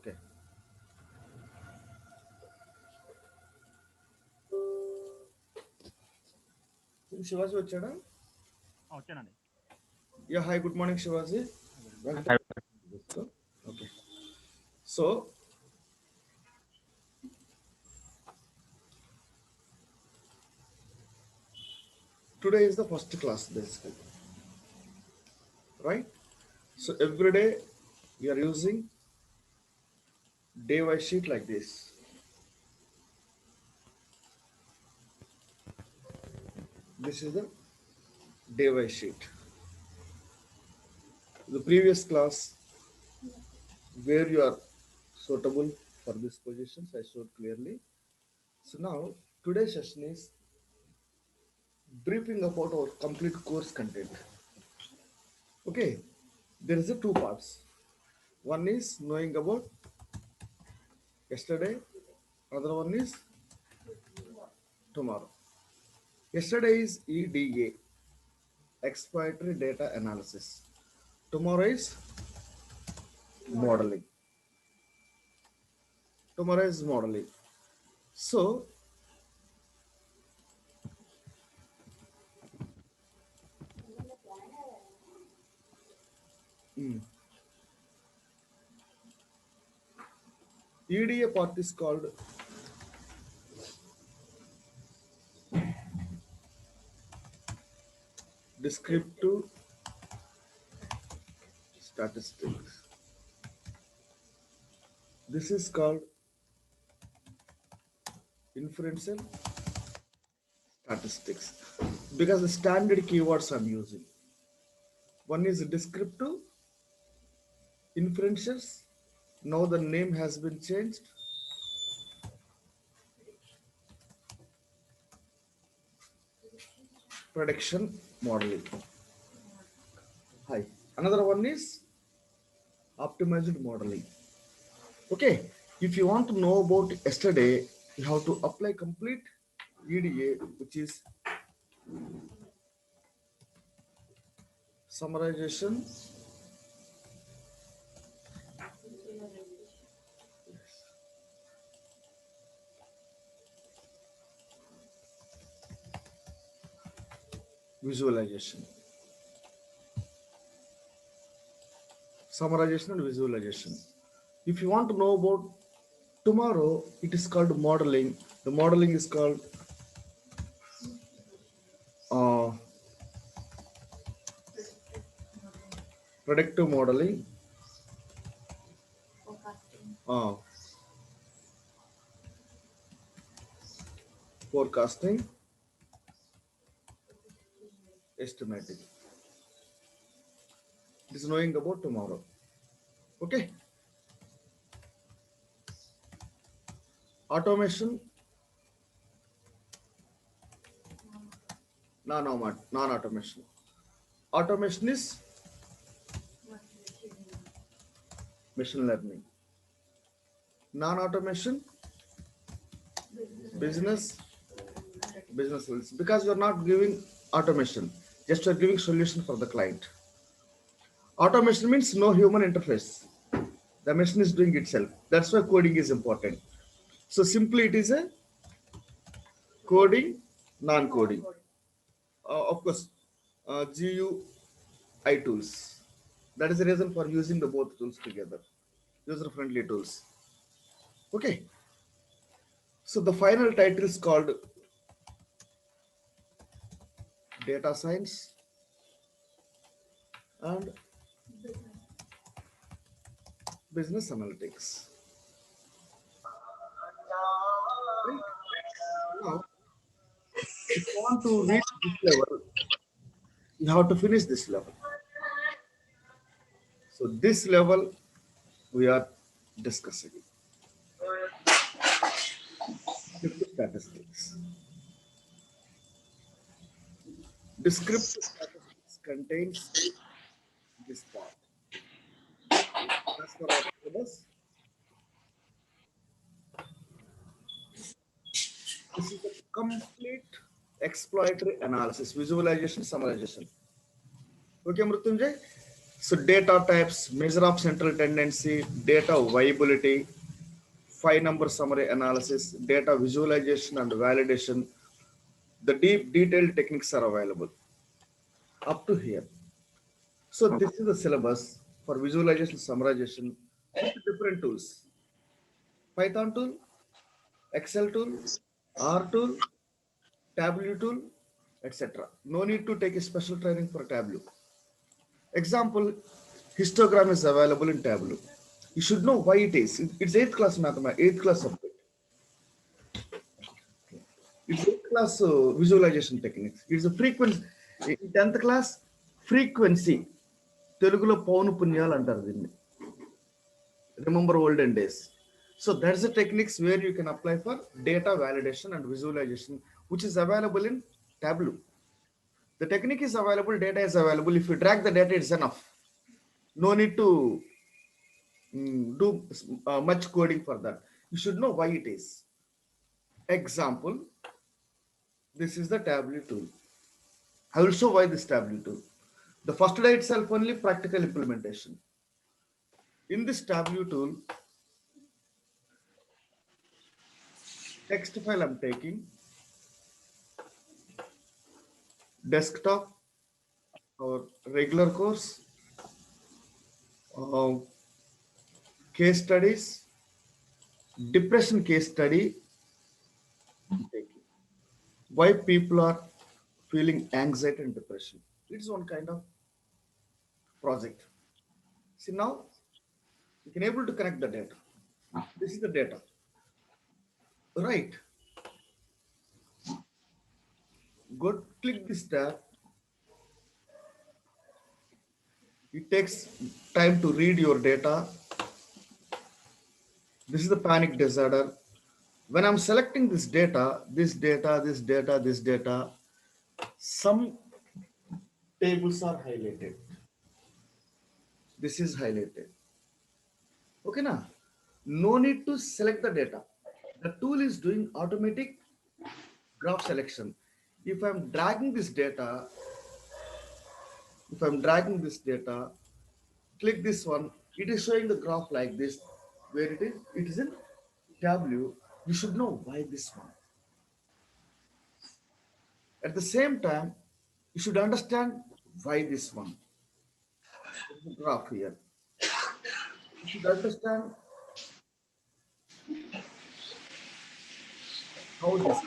Okay. Shivaji వచ్చాడా? వచ్చానండి. Yeah, hi, good morning, Shivaji. Very good Welcome. Morning. Okay. So, today is the first class, basically, right? So, every day we are using day wise sheet like this. This is the day wise sheet. The previous class, where you are suitable for these positions, I showed clearly. So, now today's session is briefing about our complete course content. Okay, there is a two parts. One is knowing about yesterday, another one is tomorrow. Yesterday is EDA, exploratory data analysis. Tomorrow is modeling. Tomorrow is modeling. So, EDA part is called descriptive statistics. This is called inferential statistics because the standard keywords I'm using. One is descriptive, inferential. Now the name has been changed. Prediction modeling. Hi. Another one is optimized modeling. Okay. If you want to know about yesterday, you have to apply complete EDA, which is summarization, visualization. Summarization and visualization. If you want to know about tomorrow, it is called modeling. The modeling is called uh, predictive modeling, uh, forecasting, estimating. It is knowing about tomorrow. Okay. Automation, non-automation. Automation is machine learning. Non-automation, business, business solutions. Because you are not giving automation, just you are giving solution for the client. Automation means no human interface. The machine is doing itself. That's why coding is important. So simply it is a coding, non-coding. Of course, GUI tools. That is the reason for using the both tools together. User-friendly tools. Okay. So the final title is called data science and business analytics. Right? Now, if you want to reach this level, you have to finish this level. So this level we are discussing. Descriptive statistics. Descriptive statistics contains this part. As for our syllabus, this is a complete exploratory analysis, visualization, summarization. Okay, Mrutyunjay? So data types, measure of central tendency, data viability, 5 number summary analysis, data visualization and validation. The deep detailed techniques are available up to here. So this is the syllabus for visualization summarization with different tools. Python tool, Excel tool, R tool, Tableau tool, etc. No need to take a special training for Tableau. Example, histogram is available in Tableau. You should know why it is. It's 8th class mathematics, 8th class subject. It's 8th class visualization techniques. It's a frequency. In 10th class, frequency. తెలుగులో పౌను పుణ్యాలు అంటారు దీన్ని. Remember olden days. So that's the techniques where you can apply for data validation and visualization, which is available in Tableau. The technique is available, data is available. If you drag the data, it's enough. No need to do much coding for that. You should know why it is. Example, this is the Tableau tool. I will show why this Tableau tool. The first day itself only practical implementation. In this Tableau tool, text file I'm taking, desktop or regular course, case studies, depression case study, why people are feeling anxiety and depression. It's one kind of project. See, now you can able to connect the data. This is the data, right? Go click this tab. It takes time to read your data. This is the panic disorder. When I'm selecting this data, some tables are highlighted. This is highlighted. Okay, now no need to select the data. The tool is doing automatic graph selection. If I'm dragging this data, click this one, it is showing the graph like this. Where it is in Tableau. You should know why this one. At the same time, you should understand why this one. The graph here. You should understand how this.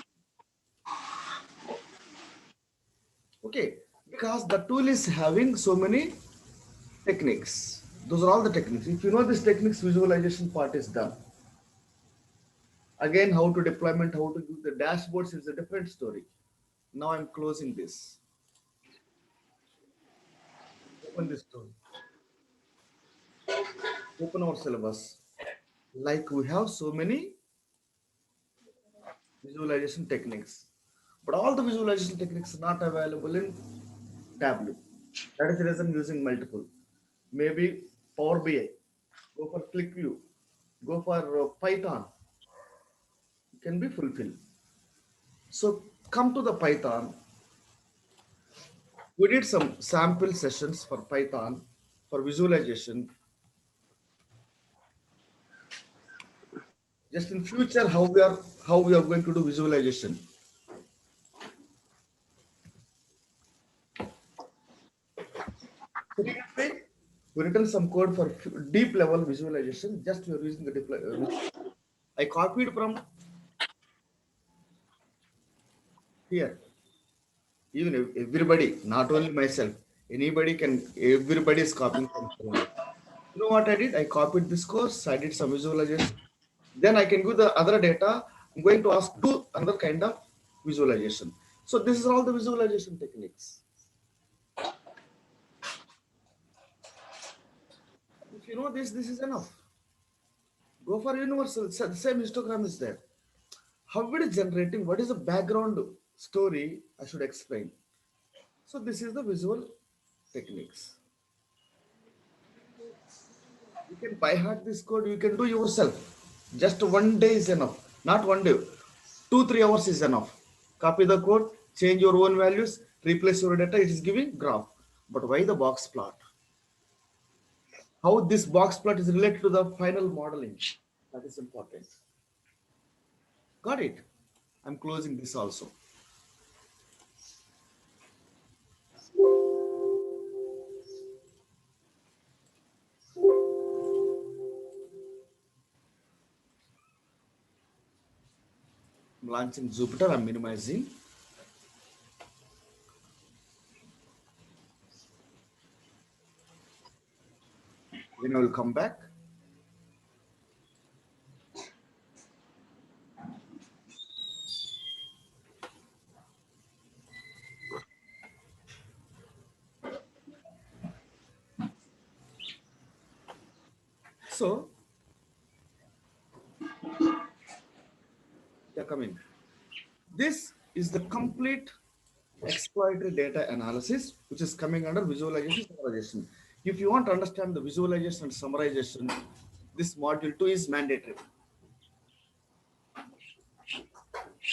Okay, because the tool is having so many techniques. Those are all the techniques. If you know these techniques, visualization part is done. Again, how to deployment, how to do the dashboards is a different story. Now I'm closing this. Open this tool. Open our syllabus. Like we have so many visualization techniques, but all the visualization techniques are not available in Tableau. That is the reason using multiple. Maybe Power BI, go for ClickView, go for Python, can be fulfilled. So come to the Python. We did some sample sessions for Python for visualization. Just in future, how we are going to do visualization. We written some code for deep level visualization. Just we are using the I copied from here. Even everybody, not only myself, anybody can. Everybody is copying from here. You know what I did? I copied this course. I did some visualization. Then I can give the other data. I'm going to ask to another kind of visualization. So this is all the visualization techniques. If you know this is enough. Go for universal. The same histogram is there. How it is generating? What is the background story? I should explain. So this is the visual techniques. You can by heart this code. You can do yourself. Just one day is enough. Not one day. 2-3 hours is enough. Copy the code. Change your own values. Replace your data. It is giving graph. But why the box plot? How this box plot is related to the final modeling. That is important. Got it? I'm closing this also. I'm launching Jupyter. I'm minimizing. Then I will come back. So, yeah, come in. This is the complete exploratory data analysis, which is coming under visualization summarization. If you want to understand the visualization and summarization, this module 2 is mandatory.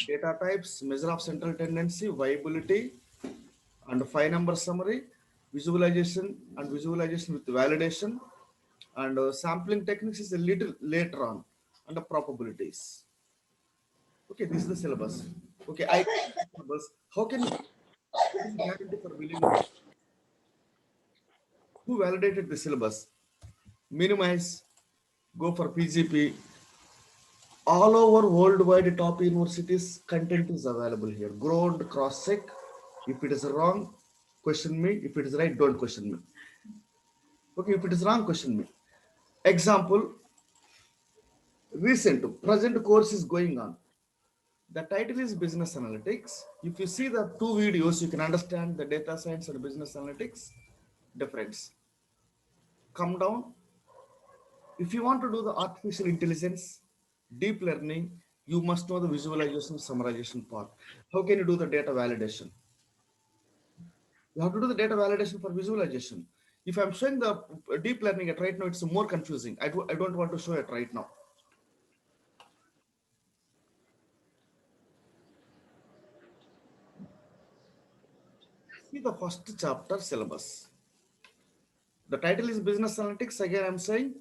Data types, measure of central tendency, viability, and 5 number summary, visualization and visualization with validation, and sampling techniques is a little later on, and the probabilities. Okay, this is the syllabus. Okay, I syllabus. How can you what is the guarantee for believing it? Who validated the syllabus? Minimize, go for PGP. All over worldwide top universities, content is available here. Ground cross check. If it is wrong, question me. If it is right, don't question me. Okay, if it is wrong, question me. Example, present course is going on. The title is Business Analytics. If you see the two videos, you can understand the data science and business analytics difference. Come down. If you want to do the artificial intelligence, deep learning, you must know the visualization, summarization part. How can you do the data validation? You have to do the data validation for visualization. If I'm showing the deep learning at right now, it's more confusing. I don't want to show it right now. See the first chapter syllabus. The title is Business Analytics. Again, I'm saying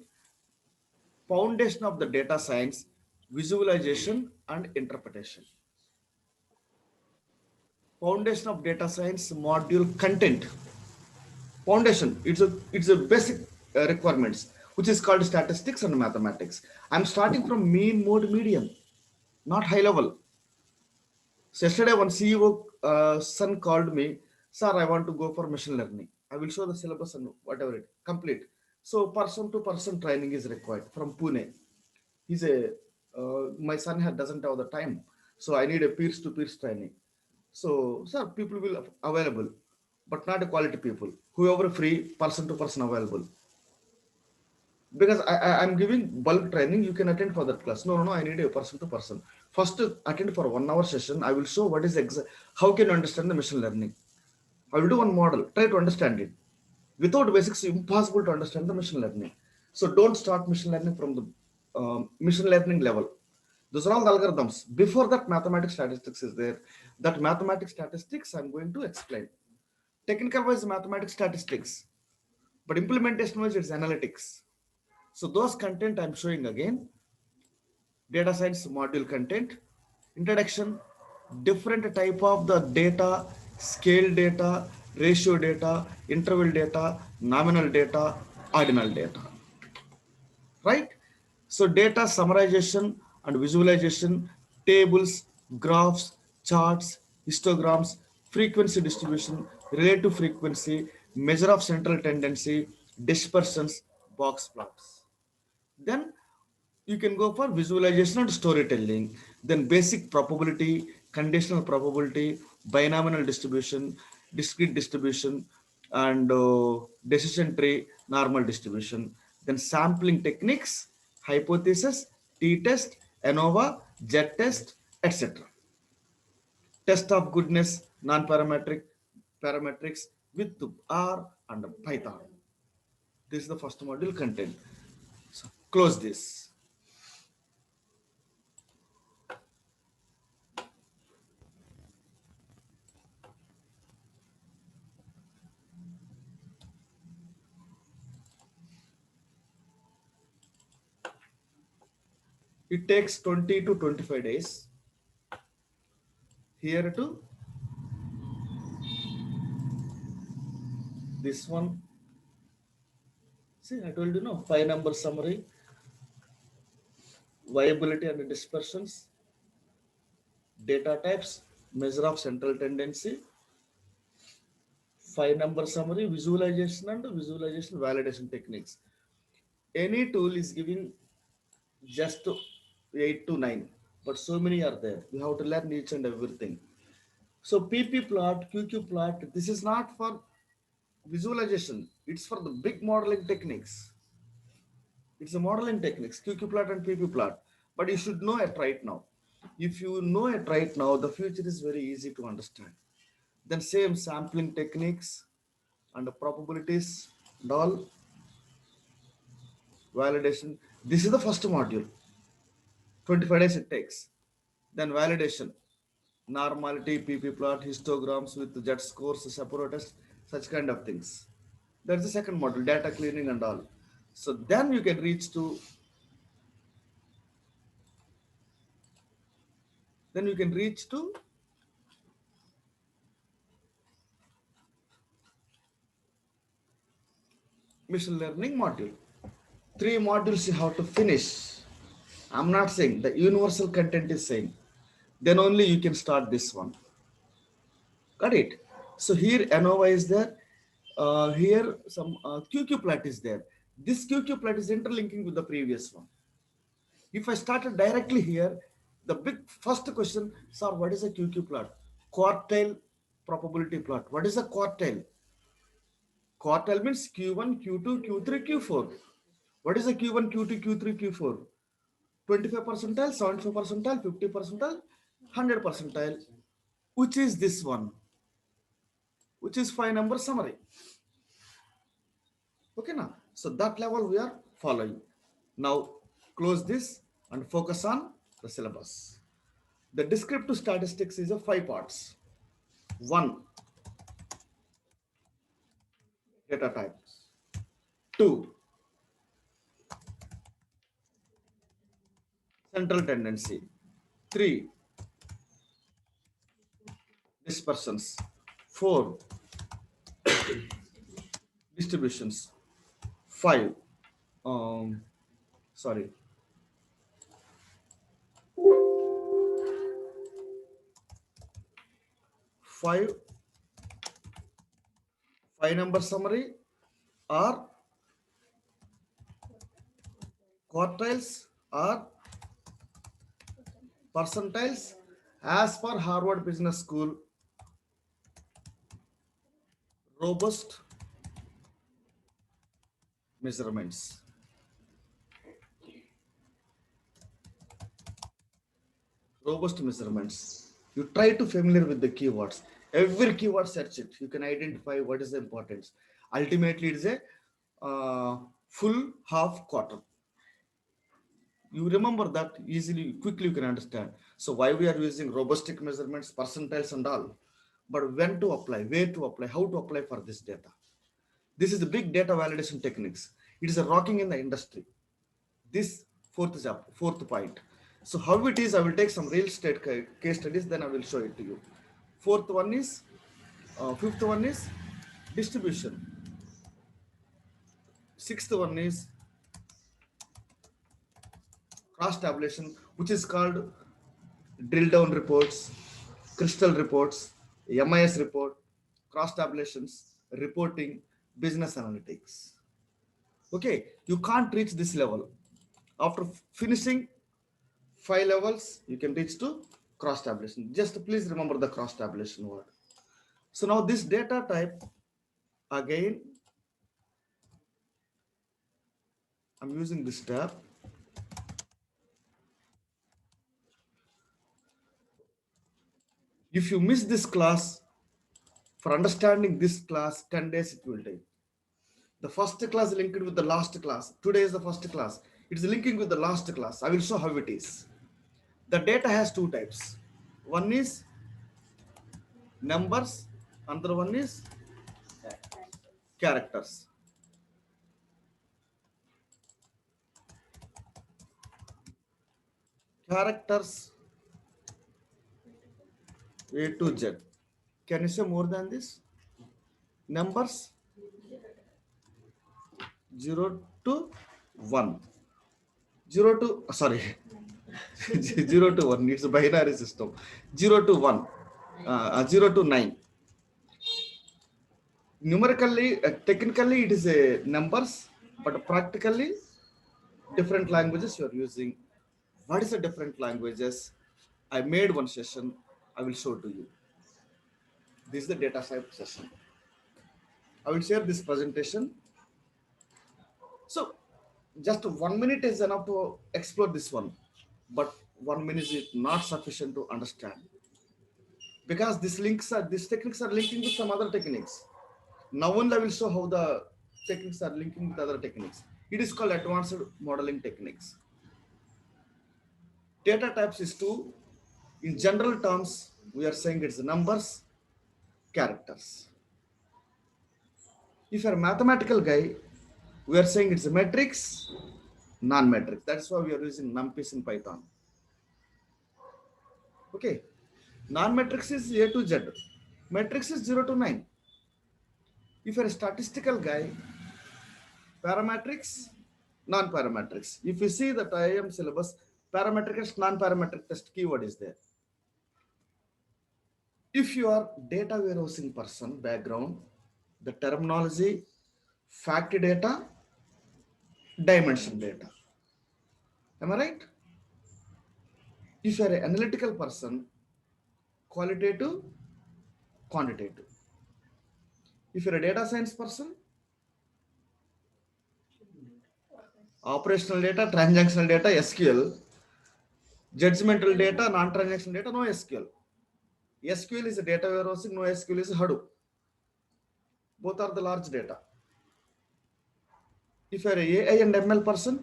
foundation of the data science, visualization and interpretation. Foundation of data science module content. Foundation. It's a basic requirements, which is called statistics and mathematics. I'm starting from mean mode medium, not high level. So yesterday, one CEO son called me, sir, I want to go for machine learning. I will show the syllabus and whatever it complete. So person to person training is required from Pune. He's a my son doesn't have the time, so I need a peers to peers training. So sir, people will available, but not a quality people. Whoever free, person to person available, because I'm giving bulk training. You can attend for that class. No, I need a person to person. First attend for 1 hour session. I will show what is how can you understand the machine learning. I will do one model, try to understand it. Without basics, impossible to understand the machine learning. So don't start machine learning from the machine learning level. Those are all the algorithms. Before that, mathematics statistics is there. That mathematics statistics I'm going to explain. Technical wise, mathematics statistics, but implementation wise, it's analytics. So those content I'm showing again. Data science module content, introduction, different type of the data, scale data, ratio data, interval data, nominal data, ordinal data, right? So data summarization and visualization, tables, graphs, charts, histograms, frequency distribution, relative frequency, measure of central tendency, dispersions, box plots. Then you can go for visualization and storytelling. Then basic probability, conditional probability, binomial distribution, discrete distribution, and decision tree, normal distribution. Then sampling techniques, hypothesis, t-test, ANOVA, z-test, etc. Test of goodness, non-parametric, parametrics with R and Python. This is the first module content. So close this. It takes 20 to 25 days. Here to this one. See, I told you no, 5 number summary, viability and dispersions, data types, measure of central tendency, 5 number summary, visualization and visualization validation techniques. Any tool is giving just 8 to 9, but so many are there. You have to learn each and everything. So PP plot, QQ plot, this is not for visualization. It's for the big modeling techniques. It's a modeling techniques, QQ plot and PP plot. But you should know it right now. If you know it right now, the future is very easy to understand. Then same sampling techniques and the probabilities and all validation. This is the first module. 25 days it takes. Then validation, normality, PP plot, histograms with Z scores, Shapiro test, such kind of things. That's the second module, data cleaning and all. So then you can reach to machine learning module. 3 modules you have to finish. I'm not saying the universal content is saying. Then only you can start this one. Got it? So here ANOVA is there. Here some QQ plot is there. This QQ plot is interlinking with the previous one. If I started directly here, the big first question, sir, what is a QQ plot? Quartile probability plot. What is a quartile? Quartile means Q1, Q2, Q3, Q4. What is a Q1, Q2, Q3, Q4? 25 percentile, 75 percentile, 50 percentile, 100 percentile. Which is this one? Which is 5 number summary. Okay, now. So that level we are following. Now close this and focus on the syllabus. The descriptive statistics is of 5 parts. 1, data types. 2, central tendency. 3, dispersions. 4, distributions. 5, um, sorry. 5, 5 number summary or quartiles or percentiles as per Harvard Business School. Robust measurements. Robust measurements. You try to familiar with the keywords. Every keyword search it. You can identify what is the importance. Ultimately, it is a full half quarter. You remember that easily, quickly you can understand. So why we are using robustic measurements, percentiles and all. But when to apply, where to apply, how to apply for this data. This is the big data validation techniques. It is a rocking in the industry. This fourth point. So how it is, I will take some real estate case studies, then I will show it to you. Fifth one is distribution. Sixth one is cross tabulation, which is called drill down reports, crystal reports, MIS report, cross tabulations, reporting, business analytics. Okay, you can't reach this level. After finishing 5 levels, you can reach to cross tabulation. Just please remember the cross tabulation word. So now this data type, again, I'm using this tab. If you miss this class, for understanding this class, 10 days it will take. The first class linked with the last class. Today is the first class. It is linking with the last class. I will show how it is. The data has 2 types. One is numbers, another one is characters. Characters A to Z. Can you say more than this? Numbers 0 to 1. 0 to, sorry, 0 to 1. It's a binary system. 0 to 1. 0 to 9. Numerically, technically, it is a numbers, but practically, different languages you are using. What is the different languages? I made one session. I will show to you. This is the data type session. I will share this presentation. So just 1 minute is enough to explore this one, but 1 minute is not sufficient to understand because these techniques are linking with some other techniques. Now only I will show how the techniques are linking with other techniques. It is called advanced modeling techniques. Data types is two. In general terms, we are saying it's numbers, characters. If you're a mathematical guy, we are saying it's a matrix, non-matrix. That's why we are using numpys in Python. Okay. Non-matrix is A to Z. Matrix is 0 to 9. If you're a statistical guy, parametrics, non-parametrics. If you see the IIM syllabus, parametric and non-parametric test keyword is there. If you are data warehousing person background, the terminology, fact data, dimension data. Am I right? If you are an analytical person, qualitative, quantitative. If you're a data science person, operational data, transactional data, SQL, judgmental data, non-transactional data, no SQL. SQL is a data warehousing, no SQL is Hadoop. Both are the large data. If you're a AI and ML person,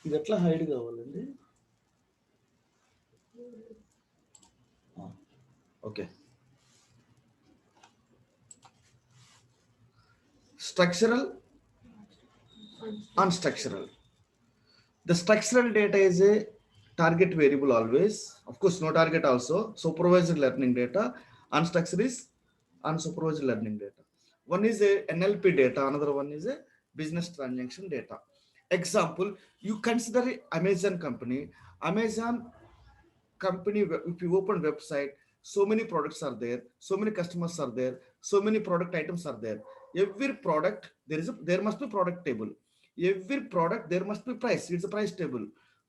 ఇది ఎట్లా hide కావాలండి okay structural, unstructural. The structural data is a target variable always. Of course, no target also. Supervised learning data. Unstructured is unsupervised learning data. One is a NLP data. Another one is a business transaction data. Example, you consider Amazon company. Amazon company, if you open website, so many products are there, so many customers are there, so many product items are there. Every product there must be product table. Every product there must be price. It's a price table.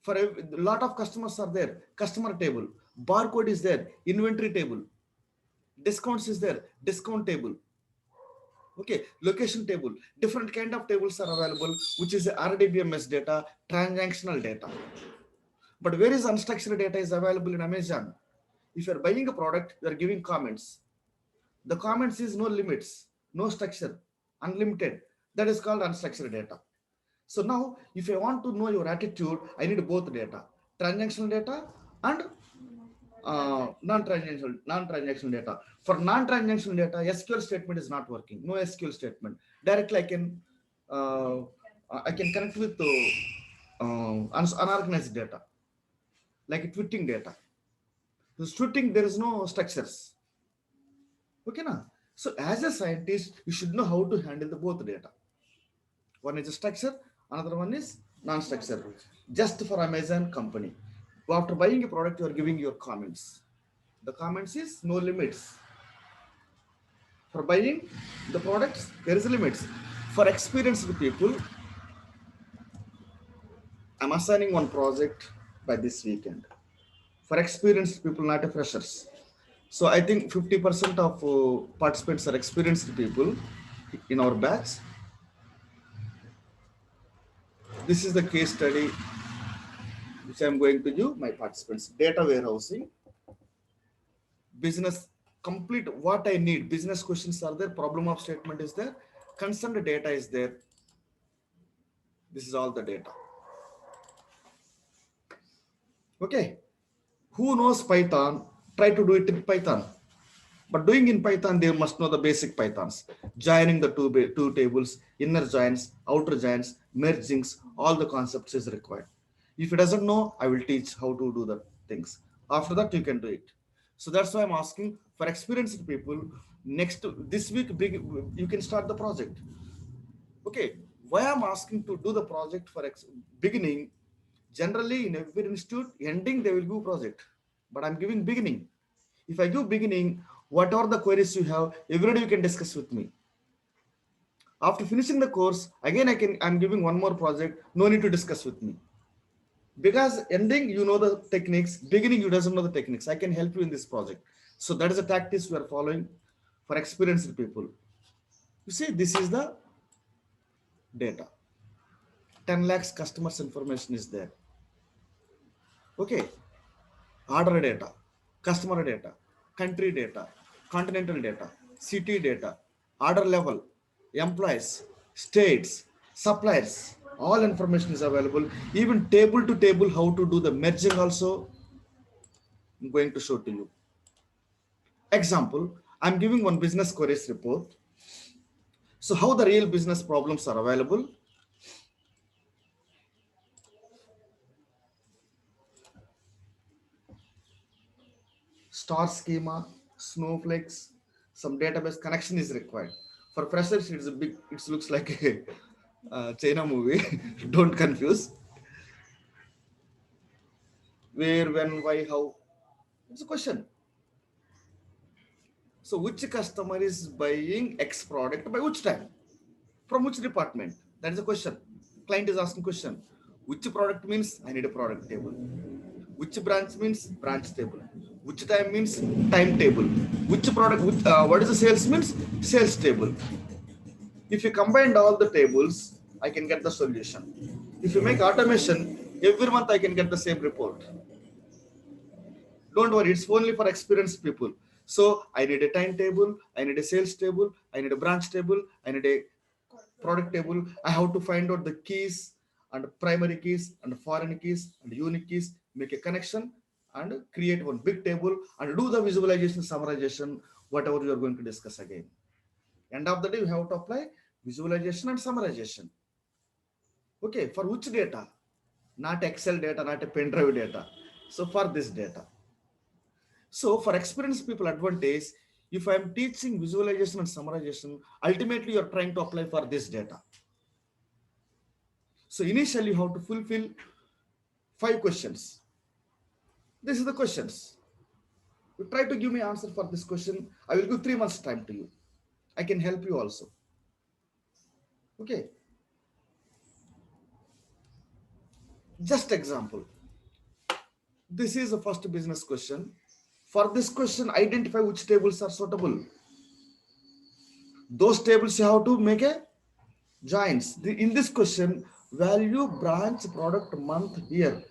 For a lot of customers are there, customer table. Barcode is there, inventory table. Discounts is there, discount table. Okay, location table. Different kind of tables are available, which is RDBMS data, transactional data. But where is unstructured data is available in Amazon? If you're buying a product, you're giving comments. The comments is no limits, no structure, unlimited. That is called unstructured data. So now, if I want to know your attitude, I need both data, transactional data and non-transactional data. For non-transactional data, SQL statement is not working. No SQL statement. Directly I can connect with unorganized data, like tweeting data. The tweeting, there is no structures. Okay, na? So as a scientist, you should know how to handle the both data. One is a structure, another one is non-structure. Just for Amazon company, after buying a product, you are giving your comments. The comments is no limits. For buying the products, there is limits. For experienced people, I'm assigning one project by this weekend. For experienced people, not a freshers. So I think 50% of participants are experienced people in our batch. This is the case study which I'm going to do my participants. Data warehousing, business, complete what I need. Business questions are there, problem of statement is there, concerned data is there. This is all the data. Okay. Who knows Python? Try to do it in Python. But doing in Python, they must know the basic Pythons, joining the two tables, inner joins, outer joins, mergings, all the concepts is required. If he doesn't know, I will teach how to do the things. After that, you can do it. So that's why I'm asking for experienced people. This week, you can start the project. Okay, why I'm asking to do the project for beginning? Generally, in every institute, ending they will give project, but I'm giving beginning. If I give beginning, what are the queries you have? Every day you can discuss with me. After finishing the course, again I'm giving one more project. No need to discuss with me because ending you know the techniques, beginning you doesn't know the techniques. I can help you in this project. So that is the tactics we are following for experienced people. You see, this is the data. 10 lakhs customers information is there. Okay, order data, customer data, country data, continental data, city data, order level, employees, states, suppliers, all information is available. Even table to table, how to do the merging also, I'm going to show to you. Example, I'm giving one business queries report. So how the real business problems are available. Star schema, snowflakes, some database connection is required. For freshers, it's a big, it looks like a China movie. Don't confuse. Where, when, why, how. It's a question. So which customer is buying X product by which time? From which department? That is a question. Client is asking question. Which product means I need a product table. Which branch means branch table. Which time means time table. Which product, what is the sales means sales table. If you combined all the tables, I can get the solution. If you make automation, every month I can get the same report. Don't worry, it's only for experienced people. So I need a timetable, I need a sales table, I need a branch table, I need a product table. I have to find out the keys and primary keys and foreign keys and unique keys, make a connection and create one big table and do the visualization, summarization, whatever you are going to discuss again. End of the day, you have to apply visualization and summarization. Okay, for which data? Not Excel data, not a pen drive data. So for this data. So for experienced people advantage, if I'm teaching visualization and summarization, ultimately you're trying to apply for this data. So initially you have to fulfill 5 questions. This is the questions. You try to give me answer for this question. I will give 3 months time to you. I can help you also. Okay. Just example. This is the first business question. For this question, identify which tables are suitable. Those tables you have to make a joins. In this question, value, branch, product, month, year,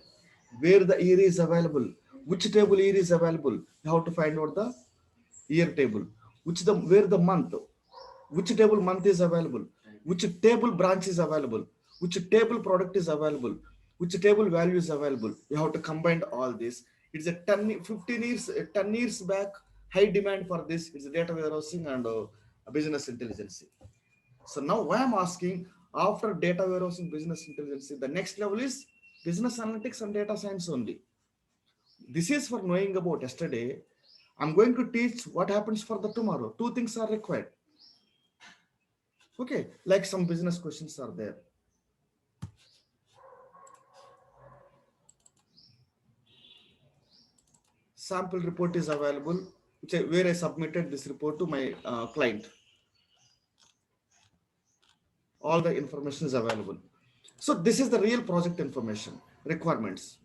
where the year is available, which table year is available. You have to find out the year table, where the month, which table month is available, which table branch is available, which table product is available, which table value is available. You have to combine all this. It's a 10 years back, high demand for this. It's data warehousing and business intelligence. So now why I'm asking, after data warehousing, business intelligence, the next level is business analytics and data science only. This is for knowing about yesterday. I'm going to teach what happens for the tomorrow. 2 things are required. Okay, like some business questions are there. Sample report is available, where I submitted this report to my client. All the information is available. So this is the real project information requirements.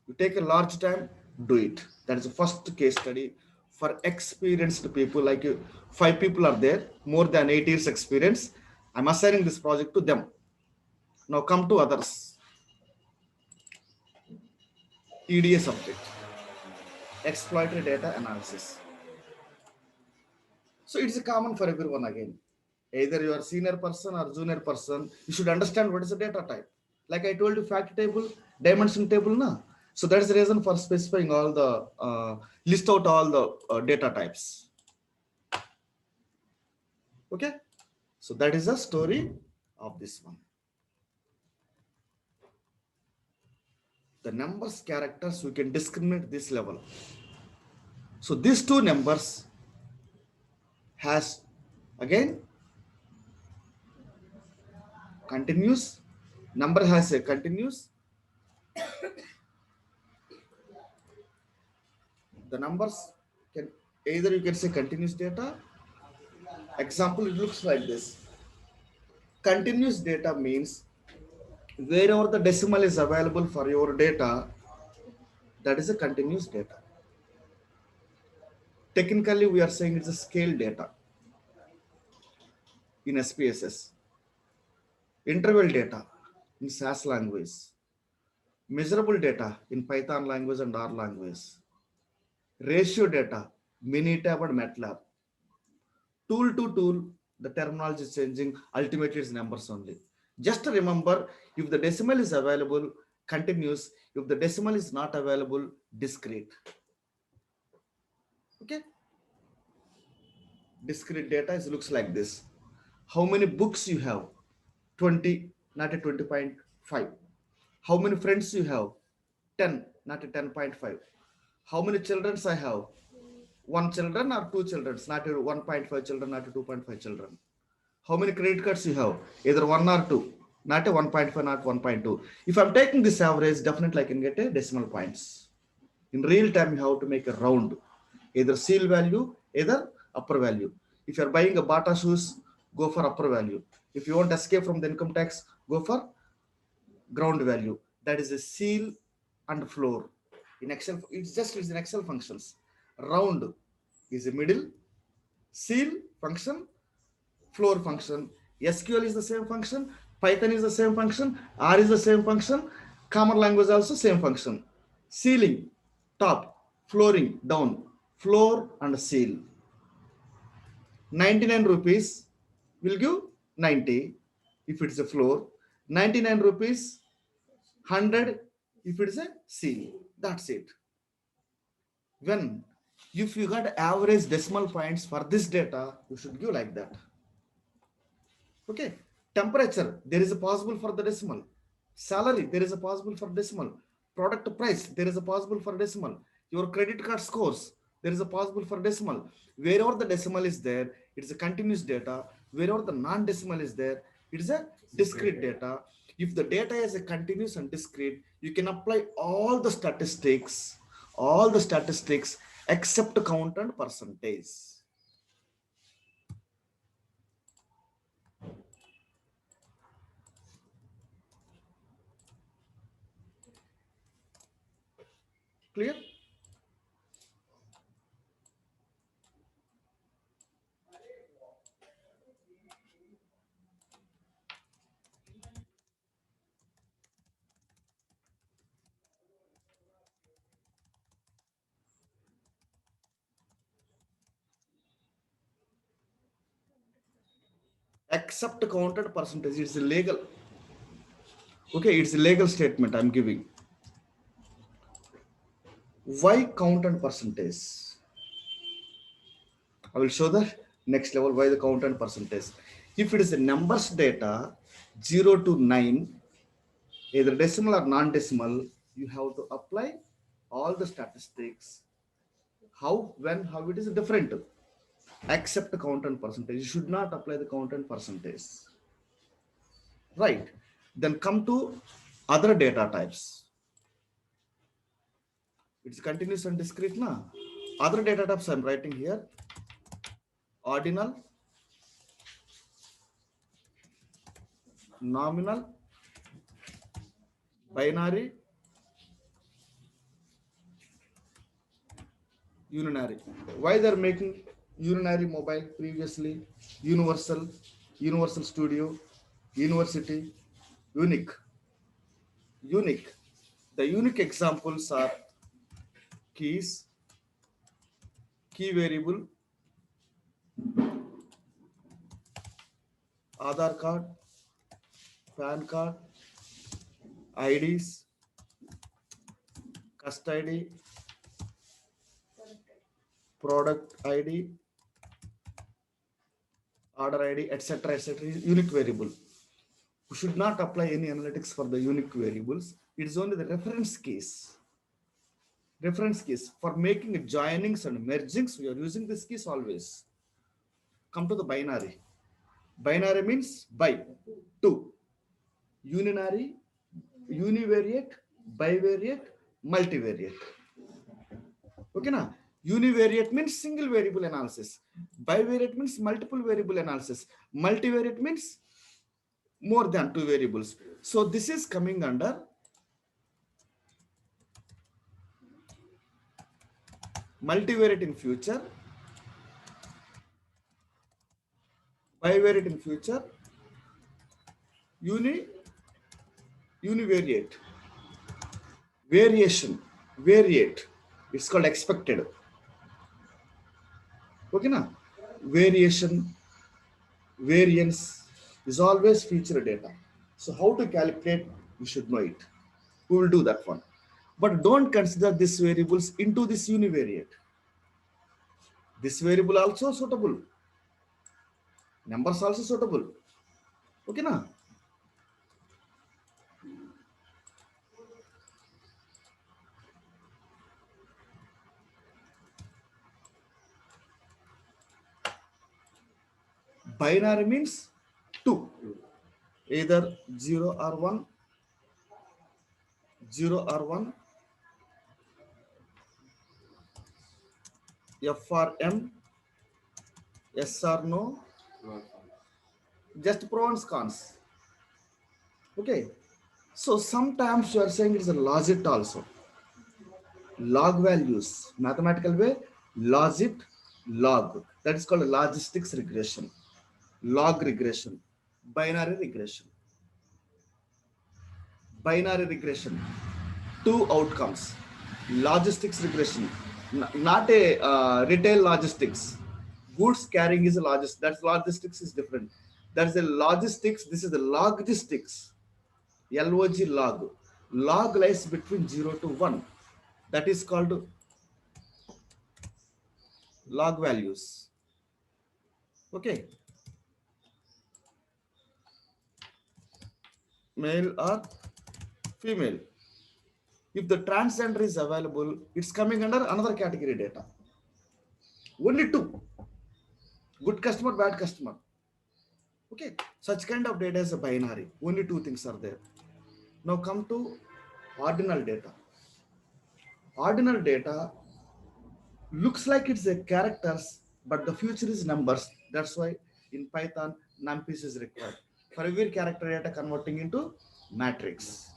You take a large time, do it. That is the first case study for experienced people. Like 5 people are there, more than 8 years experience. I'm assigning this project to them. Now come to others. EDA subject, exploratory data analysis. So it's common for everyone again. Either you are senior person or junior person, you should understand what is the data type. Like I told you, fact table, dimension table, na. So that is the reason for specifying all the list out all the data types. Okay, so that is the story of this one. The numbers characters we can discriminate this level. So these two numbers has again continuous, number has a continuous, the numbers can either you can say continuous data. Example, it looks like this. Continuous data means wherever the decimal is available for your data, that is a continuous data. Technically, we are saying it's a scale data in SPSS, interval data in SAS language, measurable data in Python language and R language, ratio data, Minitab and MATLAB. Tool to tool, the terminology is changing. Ultimately, it's numbers only. Just remember, if the decimal is available, continuous. If the decimal is not available, discrete. Okay. Discrete data is looks like this. How many books you have? 20, not a 20.5. How many friends you have? 10, not a 10.5. How many children I have? One children or two children, not a 1.5 children, not a 2.5 children. How many credit cards you have? Either one or two, not a 1.5, not 1.2. If I'm taking this average, definitely I can get a decimal points. In real time, you have to make a round, either seal value, either upper value. If you're buying a Bata shoes, go for upper value. If you want to escape from the income tax, go for ground value. That is a seal and floor. In Excel, it's in Excel functions. Round is a middle, seal function, floor function. SQL is the same function, Python is the same function, R is the same function, common language also same function. Ceiling, top, flooring, down, floor and seal. 99 rupees will give 90 if it's a floor, 99 rupees 100 if it's a seal. That's it. When if you got average decimal points for this data, you should give like that. Okay, temperature, there is a possible for the decimal. Salary, there is a possible for decimal. Product price, there is a possible for decimal. Your credit card scores, there is a possible for decimal. Wherever the decimal is there, it is a continuous data. Wherever the non-decimal is there, it is a discrete data. If the data is a continuous and discrete, you can apply all the statistics except count and percentage. Clear? Except counted percentage, it's legal. Okay, it's a legal statement I'm giving. Why count and percentage? I will show the next level why the count and percentage. If it is a numbers data 0 to 9, either decimal or non-decimal, you have to apply all the statistics. How, when, how it is different. Except count and percentage, you should not apply the count and percentage. Right, then come to other data types. It's continuous and discrete now. Other data types I'm writing here: ordinal, nominal, binary, unary. Why they're making unary mobile previously? Universal, Universal Studio, University, unique, unique. The unique examples are keys, key variable, Aadhaar card, PAN card, IDs, custody, product ID, order ID, etc., is unique variable. We should not apply any analytics for the unique variables. It is only the reference case. Reference keys for making joinings and mergings. We are using this keys always. Come to the binary. Binary means by two. Unary, univariate, bivariate, multivariate. Okay, na? Univariate means single variable analysis. Bivariate means multiple variable analysis. Multivariate means more than two variables. So this is coming under multivariate in future, bivariate in future, univariate, variation, variate. It's called expected. Okay, na? Variation, variance is always future data. So how to calculate, you should know it. We will do that one. But don't consider these variables into this univariate. This variable also suitable. Numbers also suitable. Okay, na? Binary means two, either 0 or 1, 0 or 1, F or M, yes or no, just pros and cons. Okay, so sometimes you are saying it's a logit also. Log values, mathematical way, logit, log. That is called logistics regression, log regression, binary regression. Binary regression, two outcomes. Logistics regression, not a retail logistics. Goods carrying is a logistics. That's logistics is different. That's a logistics. This is the logistics. LOG log. Log lies between 0 to 1. That is called log values. Okay. Male or female. If the transgender is available, it's coming under another category data. Only two. Good customer, bad customer. Okay. Such kind of data is a binary. Only two things are there. Now come to ordinal data. Ordinal data looks like it's a characters, but the future is numbers. That's why in Python, numpys is required. For every character data converting into matrix.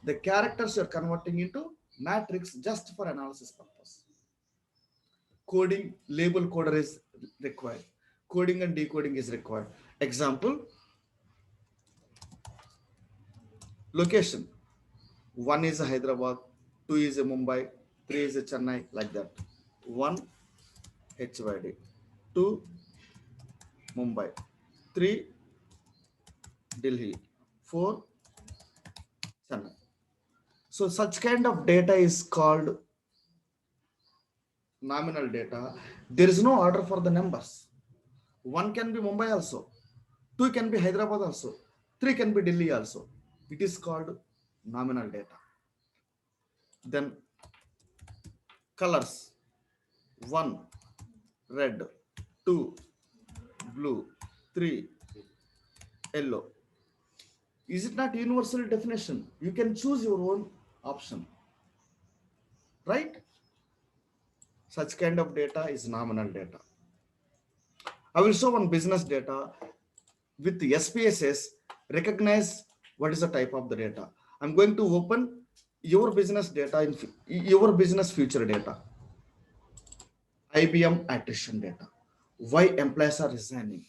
The characters you're converting into matrix just for analysis purpose. Coding, label coder is required. Coding and decoding is required. Example, location. One is a Hyderabad, two is a Mumbai, three is a Chennai, like that. One HYD, two Mumbai, three Delhi, four Chennai. So such kind of data is called nominal data. There is no order for the numbers. One can be Mumbai also, two can be Hyderabad also, three can be Delhi also. It is called nominal data. Then colors, one red, two blue, three yellow. Is it not universal definition? You can choose your own option, right? Such kind of data is nominal data. I will show one business data with the SPSS. Recognize what is the type of the data. I'm going to open your business data in your business future data. IBM attrition data. Why employees are resigning?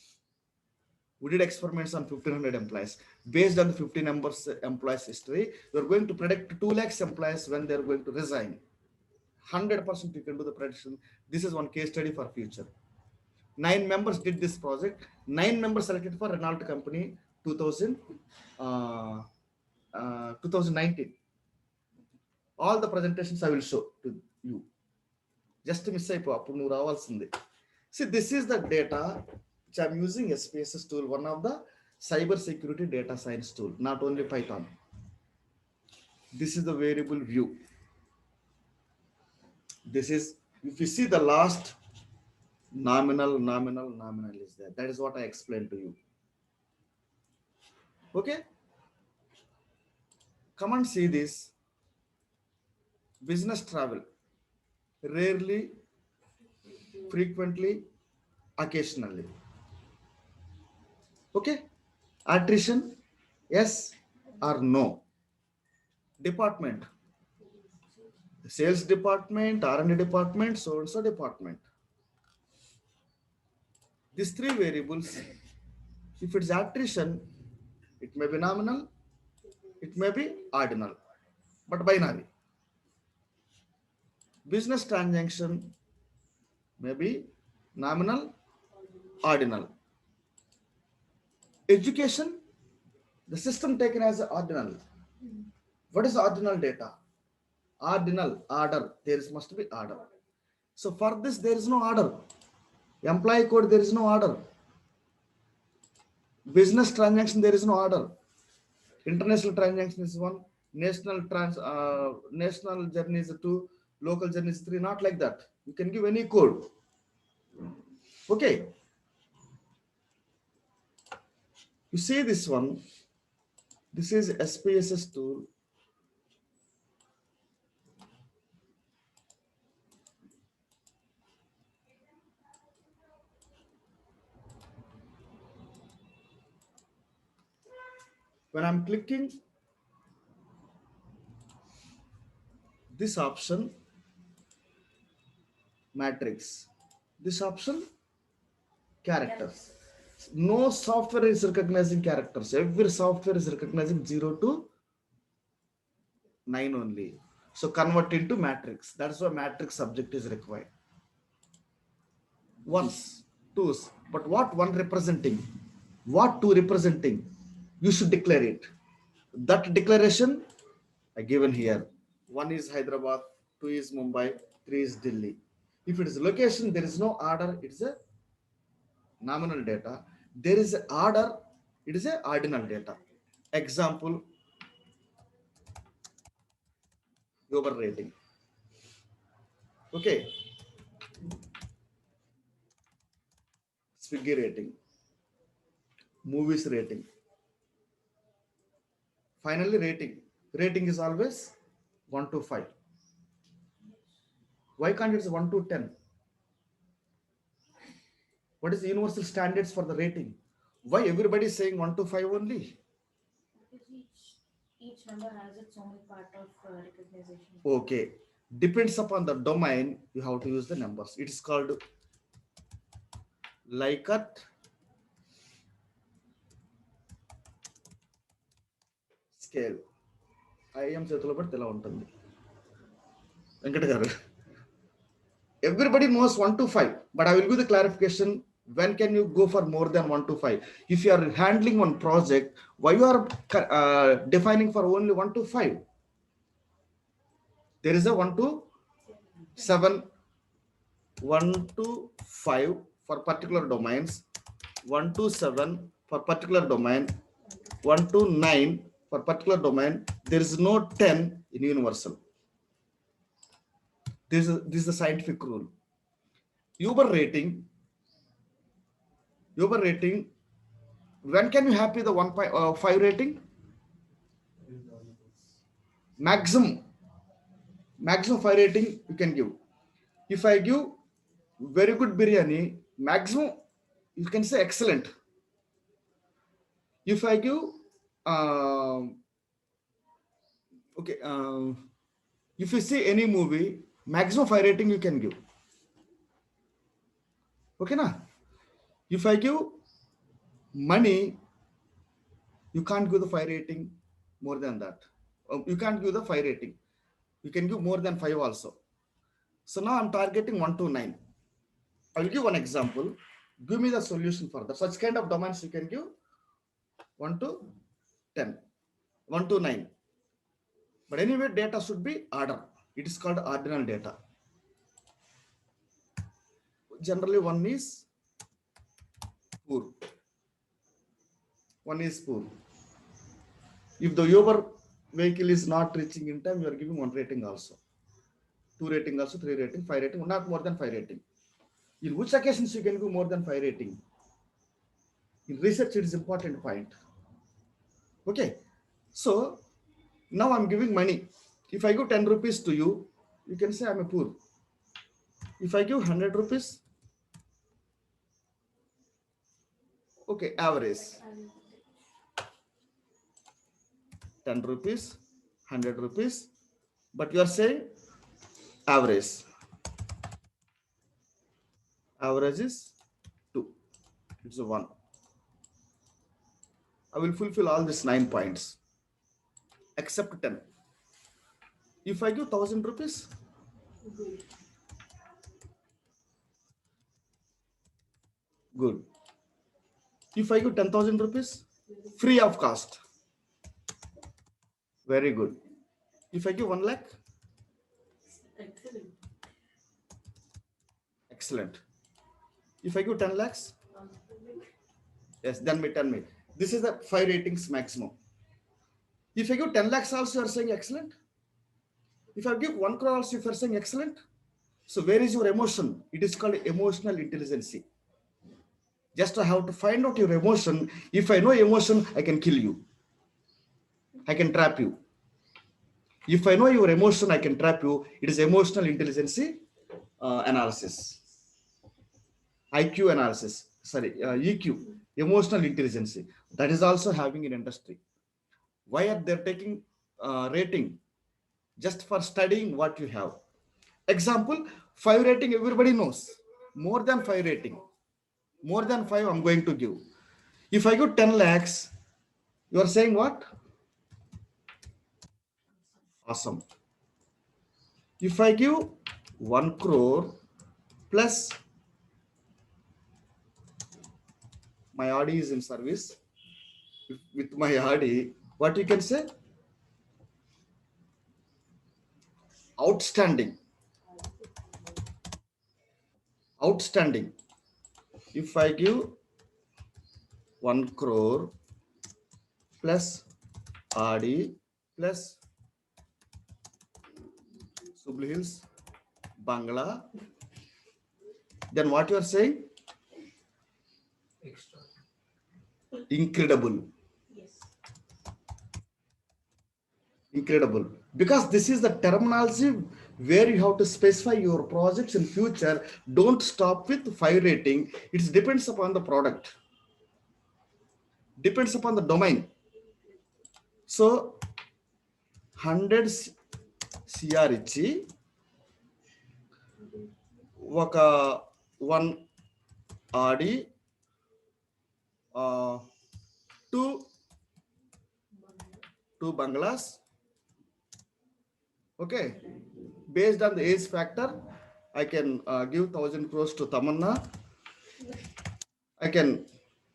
We did experiments on 1500 employees. Based on the 50 numbers employees history, we are going to predict 2 lakhs employees when they are going to resign. 100% you can do the prediction. This is one case study for future. 9 members did this project. 9 members selected for Renault company 2019. All the presentations I will show to you. Just miss అయిపో అప్పుడు నువ్వు రావాల్సిందే. See, this is the data which I'm using SPSS tool, one of the cyber security data science tool, not only Python. This is the variable view. This is, if you see the last nominal is there. That is what I explained to you. Okay, come and see this. Business travel, rarely, frequently, occasionally. Okay, attrition, yes or no. Department, sales department, R&D department, so and so department. These three variables, if it's attrition, it may be nominal, it may be ordinal, but binary. Business transaction may be nominal, ordinal. Education, the system taken as ordinal. What is ordinal data? Ordinal, order, there must be order. So for this, there is no order. Employee code, there is no order. Business transaction, there is no order. International transaction is one, national journey is two, local journey is three, not like that. You can give any code. Okay. You see this one, this is SPSS tool. When I'm clicking this option, matrix, this option, characters. No software is recognizing characters. Every software is recognizing 0 to 9 only. So convert into matrix. That's why matrix subject is required. Ones, twos, but what one representing? What two representing? You should declare it. That declaration I given here. One is Hyderabad, two is Mumbai, three is Delhi. If it is location, there is no order. It's a nominal data. There is an order. It is a ordinal data. Example, Uber rating. Okay. Swiggy rating. Movies rating. Finally, rating. Rating is always 1 to 5. Why can't it be 1 to 10? What is the universal standards for the rating? Why everybody is saying 1 to 5 only? Because each number has its own part of recognition. Okay. Depends upon the domain, you have to use the numbers. It is called Likert scale. IM చేతిలో పెడితే ఇలా ఉంటుంది వెంకట గారు. Everybody knows 1 to 5, but I will give the clarification. When can you go for more than 1 to 5? If you are handling one project, why you are defining for only 1 to 5? There is a 1 to 7, 1 to 5 for particular domains, 1 to 7 for particular domain, 1 to 9 for particular domain. There is no 10 in universal. This is the scientific rule. Uber rating, when can you happy the 1.5 rating? Maximum 5 rating you can give. If I give very good biryani, maximum you can say excellent. If I give if you see any movie, maximum 5 rating you can give. Okay na? If I give money, you can't give the 5 rating more than that. You can't give the 5 rating. You can give more than 5 also. So now I'm targeting 1 to 9. I will give one example. Give me the solution for that. Such kind of domains you can give 1 to 10, 1 to 9. But anyway, data should be order. It is called ordinal data. Generally, one is Poor. One is poor. If the Uber vehicle is not reaching in time, you are giving 1 rating also. 2 rating also, 3 rating, 5 rating, not more than 5 rating. In which occasions you can give more than 5 rating? In research, it is important point. Okay. So now I'm giving money. If I give 10 rupees to you, you can say I'm a poor. If I give 100 rupees, okay, average. 10 rupees, 100 rupees, but you are saying average. Average is 2. It's a 1. I will fulfill all these 9 points except 10. If I give 1000 rupees, good. If I give 10,000 rupees, free of cost, very good. If I give 1 lakh, excellent. If I give 10 lakhs, yes, then me, 10 me. This is the 5 ratings maximum. If I give 10 lakhs also, you are saying excellent. If I give 1 crore also, if you are saying excellent. So where is your emotion? It is called emotional intelligence. Just I have to find out your emotion. If I know emotion, I can kill you. I can trap you. If I know your emotion, I can trap you. It is emotional intelligence analysis. IQ analysis. Sorry, EQ, emotional intelligence. That is also having in industry. Why are they taking rating? Just for studying what you have. Example, 5 rating, everybody knows. More than 5 rating. More than 5, I'm going to give. If I give 10 lakhs, you are saying what? Awesome. If I give 1 crore plus my Audi is in service, with my Audi, what you can say? Outstanding. Outstanding. If I give 1 crore plus Audi plus Subli Hills, Bangla, then what you are saying? Incredible. Yes. Incredible. Because this is the terminology where you have to specify your projects in future. Don't stop with 5 rating. It depends upon the product. Depends upon the domain. So 100 CR ఇచ్చి ఒక 1 Audi, 2 Banglas. Okay, based on the age factor, I can give 1,000 crores to Tamanna. I can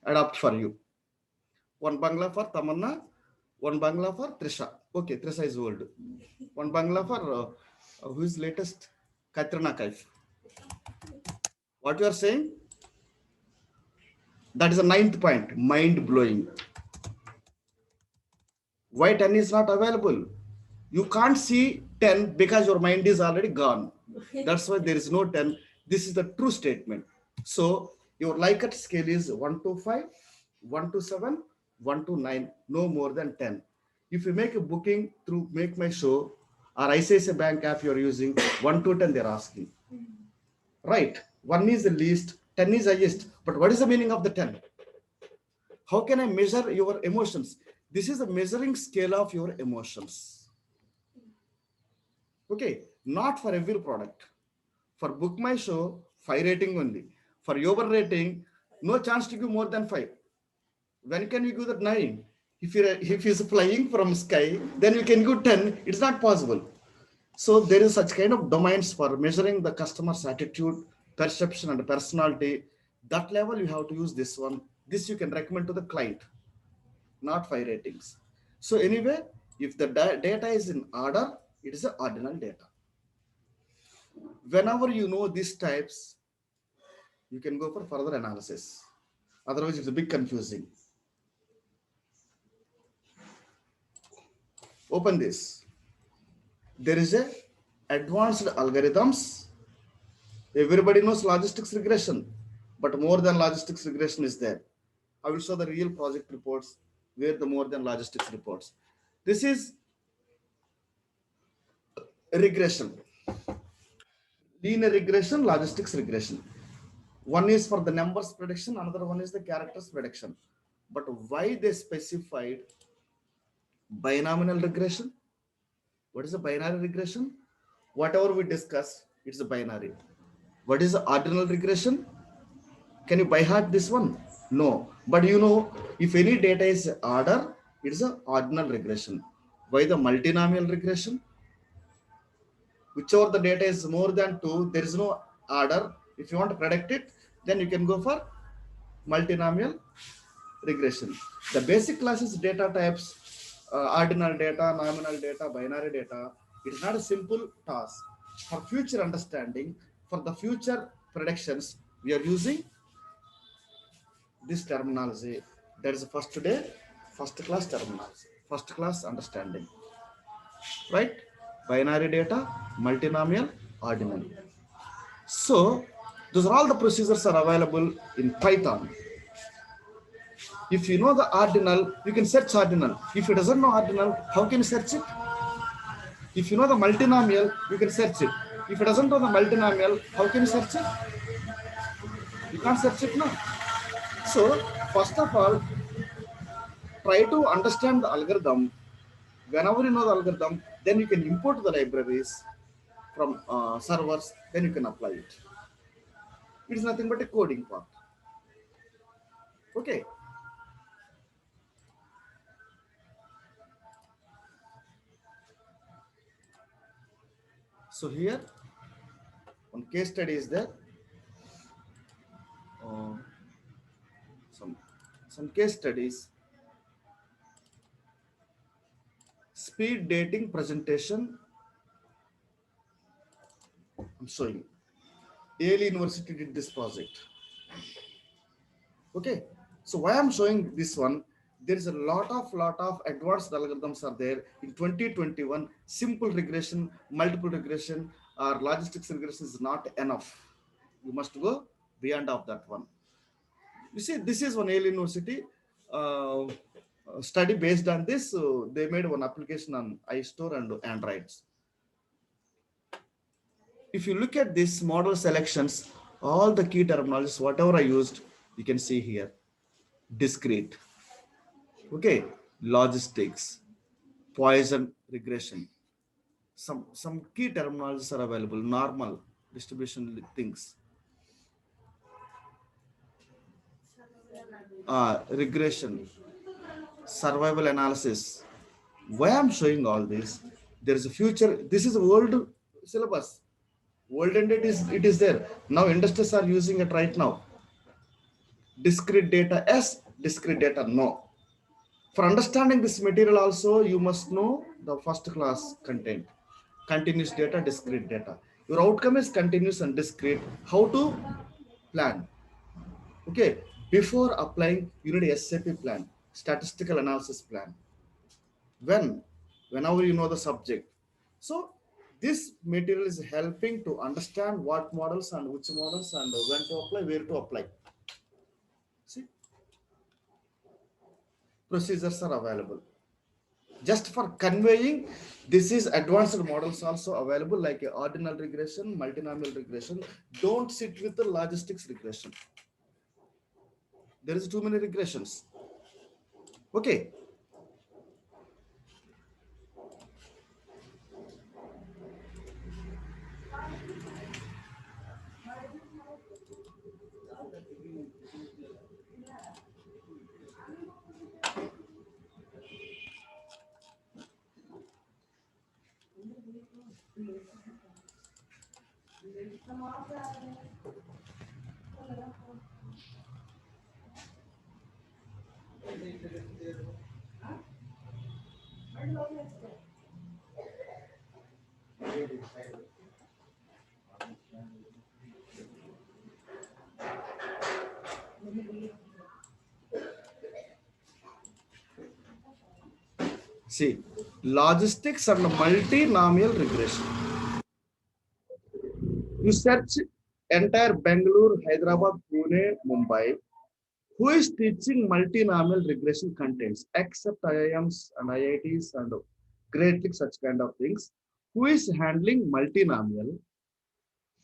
adopt for you 1 Bangla for Tamanna, 1 Bangla for Trisha. Okay, Trisha is old. 1 Bangla for who is latest? Katrina Kaif. What you are saying? That is the 9th point. Mind blowing. Why 10 is not available? You can't see 10 because your mind is already gone. That's why there is no 10. This is the true statement. So your Likert scale is 1 to 5, 1 to 7, 1 to 9, no more than 10. If you make a booking through Make My Show or ICICI Bank app you're using, 1 to 10 they're asking. Right? 1 is the least, 10 is highest. But what is the meaning of the 10? How can I measure your emotions? This is a measuring scale of your emotions. Okay, not for every product. For Book My Show, 5 rating only. For Uber rating, no chance to give more than 5. When can you give that 9? If he's flying from sky, then you can give 10. It's not possible. So there is such kind of domains for measuring the customer's attitude, perception, and personality. That level you have to use this one. This you can recommend to the client, not 5 ratings. So anyway, if the data is in order, it is an ordinal data. Whenever you know these types, you can go for further analysis. Otherwise, it's a bit confusing. Open this. There is a advanced algorithms. Everybody knows logistics regression, but more than logistics regression is there. I will show the real project reports where the more than logistics reports. This is regression, linear regression, logistics regression. One is for the numbers prediction, another one is the characters prediction. But why they specified binomial regression? What is a binary regression? Whatever we discuss, it's a binary. What is the ordinal regression? Can you by heart this one? No. But you know, if any data is order, it's a ordinal regression. Why the multinomial regression? Whichever the data is more than two, there is no order. If you want to predict it, then you can go for multinomial regression. The basic class is data types, ordinal data, nominal data, binary data. It is not a simple task. For future understanding, for the future predictions, we are using this terminology. That is the first day, first class terminology, first class understanding, right? Binary data, multinomial, ordinal. So those are all the procedures are available in Python. If you know the ordinal, you can search ordinal. If you doesn't know ordinal, how can you search it? If you know the multinomial, you can search it. If you doesn't know the multinomial, how can you search it? You can't search it now. So first of all, try to understand the algorithm. Whenever you know the algorithm, then you can import the libraries from servers, then you can apply it. It is nothing but a coding part. Okay. So here, one case study is there. Uh, some some case studies. Speed dating presentation. I'm showing. Yale University did this project. Okay. So why I'm showing this one? There is a lot of advanced algorithms are there in 2021. Simple regression, multiple regression, or logistics regression is not enough. You must go beyond of that one. You see, this is one Yale University study based on this. So they made one application on iStore and Androids. If you look at this model selections, all the key terminologies, whatever I used, you can see here. Discrete, okay, logistics, Poisson regression. Some key terminologies are available. Normal distribution things. Regression, survival analysis. Why I'm showing all this? There is a future. This is a world syllabus. World ended is it is there now. Industries are using it right now. Discrete data, yes. Discrete data, no. For understanding this material also, you must know the first class content. Continuous data, discrete data. Your outcome is continuous and discrete. How to plan? Okay. Before applying, you need a SAP plan, statistical analysis plan. When? Whenever you know the subject. So this material is helping to understand what models and which models and when to apply, where to apply. See, procedures are available. Just for conveying, this is advanced models also available like a ordinal regression, multinomial regression. Don't sit with the logistics regression. There is too many regressions. Okay. See, logistics and multinomial regression. You search entire Bangalore, Hyderabad, Pune, Mumbai. Who is teaching multinomial regression contents except IIMs and IITs and greatly such kind of things? Who is handling multinomial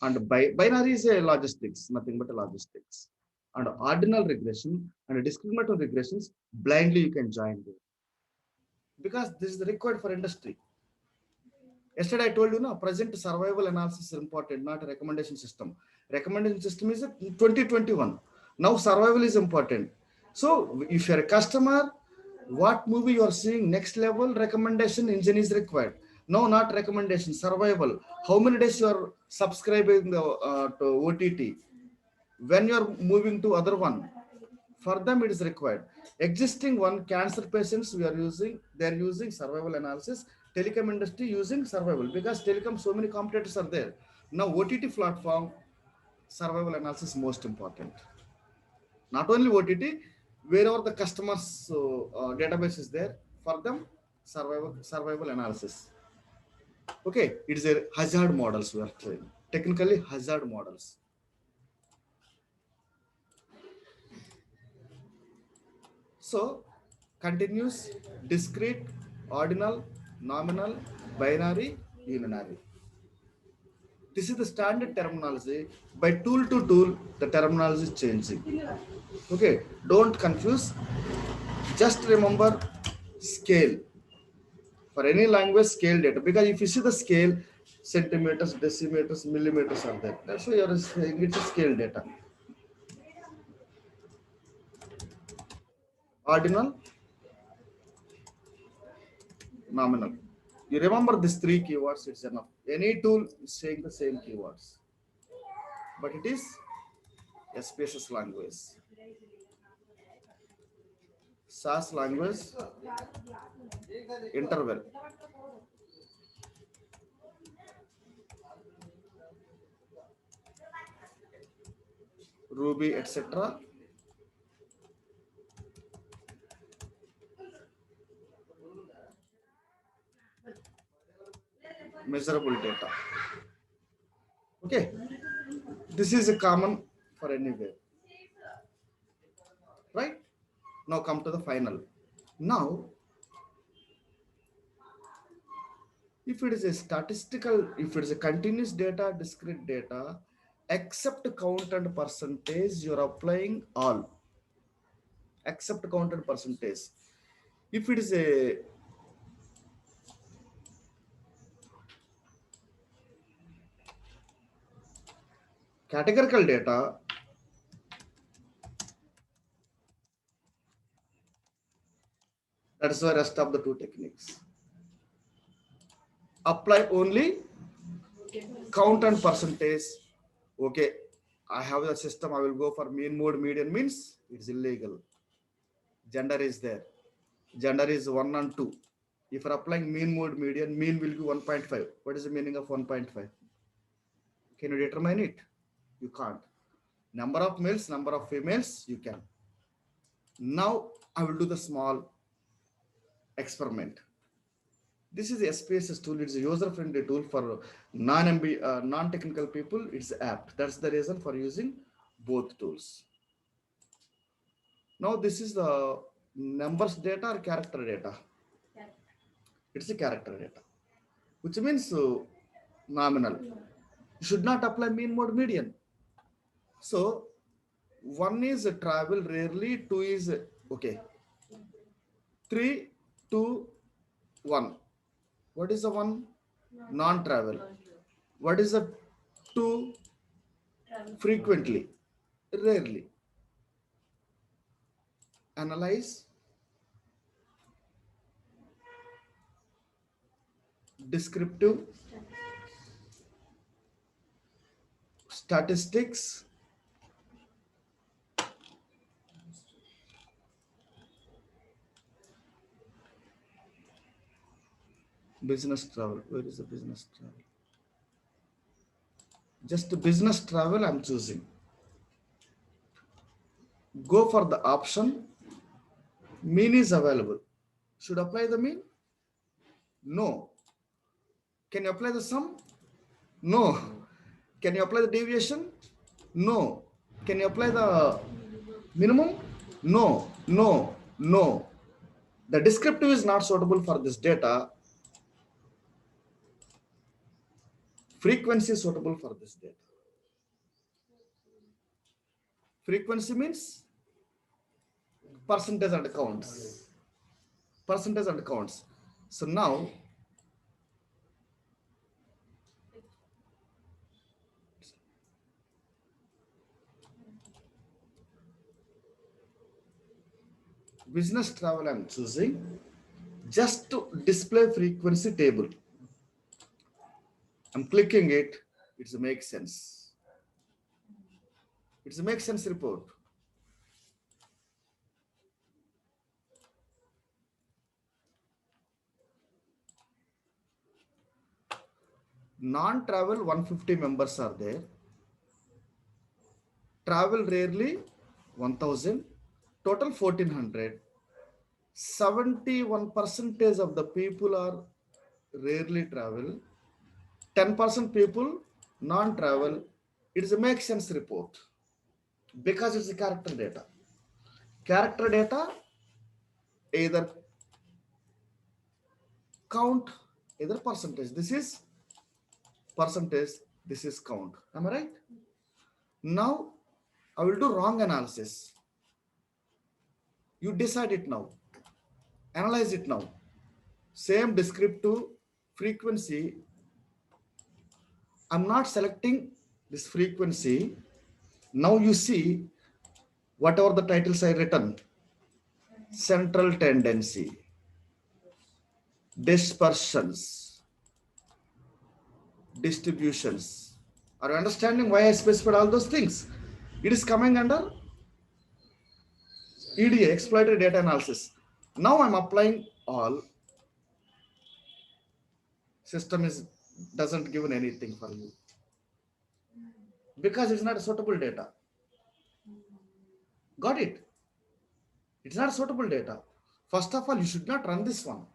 and binary is a logistics, nothing but a logistics. And ordinal regression and discriminative regressions, blindly you can join there because this is required for industry. Yesterday I told you, no, present survival analysis is important, not a recommendation system. Recommendation system is a 2021. Now survival is important. So if you're a customer, what movie you are seeing, next level recommendation engine is required. No, not recommendation, survival. How many days you are subscribing to OTT? When you are moving to other one, for them it is required. Existing one, cancer patients we are using, they are using survival analysis. Telecom industry using survival because telecom so many competitors are there. Now OTT platform, survival analysis most important. Not only OTT, wherever the customers database is there, for them survival analysis. Okay, it is a hazard models we are trying. Technically hazard models. So continuous, discrete, ordinal, nominal, binary, unary. This is the standard terminology. By tool to tool, the terminology is changing. Okay, don't confuse. Just remember scale. For any language, scale data. Because if you see the scale, centimeters, decimeters, millimeters are there. That's why you're saying it's a scale data. Ordinal, nominal. You remember these three keywords, it's enough. Any tool is saying the same keywords. But it is SPSS language. SAS language, interval. Ruby, etc. Measurable data. Okay, this is a common for anywhere. Right? Now come to the final. Now, if it is a statistical, if it is a continuous data, discrete data, except count and percentage, you're applying all. Except count and percentage. If it is a categorical data, that's the rest of the two techniques. Apply only count and percentage. Okay, I have the system, I will go for mean mode median means it's illegal. Gender is there. Gender is 1 and 2. If you're applying mean mode median, mean will be 1.5. What is the meaning of 1.5? Can you determine it? You can't. Number of males, number of females, you can. Now I will do the small experiment. This is the SPSS tool. It's a user-friendly tool for non-technical people. It's apt. That's the reason for using both tools. Now this is the numbers data or character data. It's a character data, which means nominal. You should not apply mean mode median. So one is a travel rarely, two is okay. 3, 2, 1. What is the one? Non-travel. What is the two? Frequently, rarely. Analyze, descriptive, statistics, business travel. Where is the business travel? Just business travel I'm choosing. Go for the option. Mean is available. Should apply the mean? No. Can you apply the sum? No. Can you apply the deviation? No. Can you apply the minimum? No, no, no. The descriptive is not suitable for this data. Frequency is suitable for this data. Frequency means percentage and counts. Percentage and counts. So now, business travel I'm choosing just to display frequency table. I'm clicking it. It's a make sense. It's a make sense report. Non-travel 150 members are there. Travel rarely 1000. Total 1400. 71% of the people are rarely travel. 10% people non-travel. It is a make sense report because it's a character data. Character data either count, either percentage. This is percentage, this is count. Am I right? Now I will do wrong analysis. You decide it now. Analyze it now. Same descriptive frequency. I'm not selecting this frequency. Now you see whatever the titles I written. Central tendency, dispersions, distributions. Are you understanding why I specified all those things? It is coming under EDA, exploited data analysis. Now I'm applying all. System is doesn't give anything for you because it's not suitable data. Got it? It's not suitable data. First of all, you should not run this one.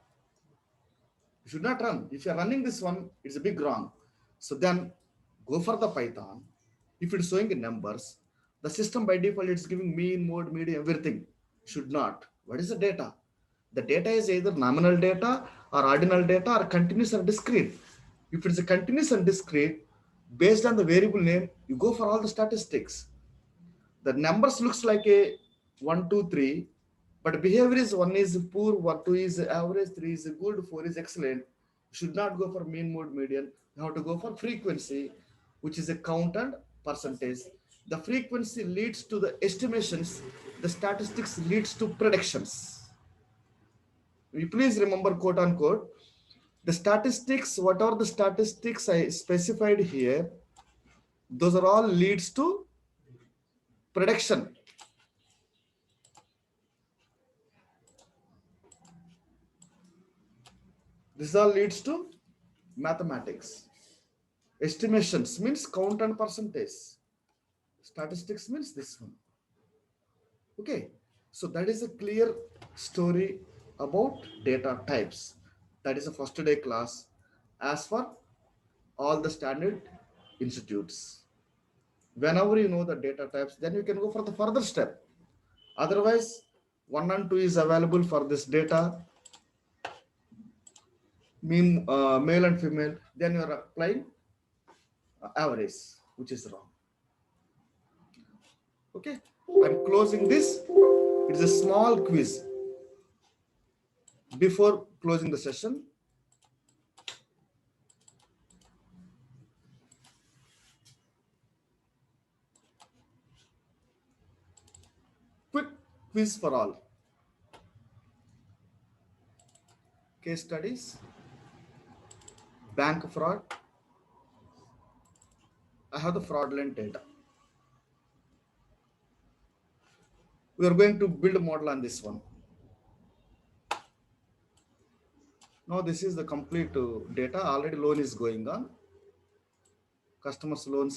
You should not run. If you're running this one, it's a big wrong. So then go for the Python. If it's showing in numbers, the system by default it's giving mean, mode, median, everything. Should not. What is the data? The data is either nominal data or ordinal data or continuous or discrete. If it's a continuous and discrete, based on the variable name, you go for all the statistics. The numbers looks like a 1, 2, 3, but behavior is 1 is poor, 1, 2 is average, 3 is good, 4 is excellent. You should not go for mean, mode, median. You have to go for frequency, which is a count and percentage. The frequency leads to the estimations. The statistics leads to predictions. You please remember, quote unquote, the statistics, whatever the statistics I specified here, those are all leads to prediction. This all leads to mathematics. Estimations means count and percentage. Statistics means this one. Okay, so that is a clear story about data types. That is a first day class as for all the standard institutes. Whenever you know the data types, then you can go for the further step. Otherwise, 1 and 2 is available for this data, mean male and female, then you are applying average, which is wrong. Okay, I'm closing this. It is a small quiz before closing the session. Quick quiz for all. Case studies, bank fraud. I have the fraudulent data. We are going to build a model on this one. Now this is the complete data. Already loan is going on. Customers loan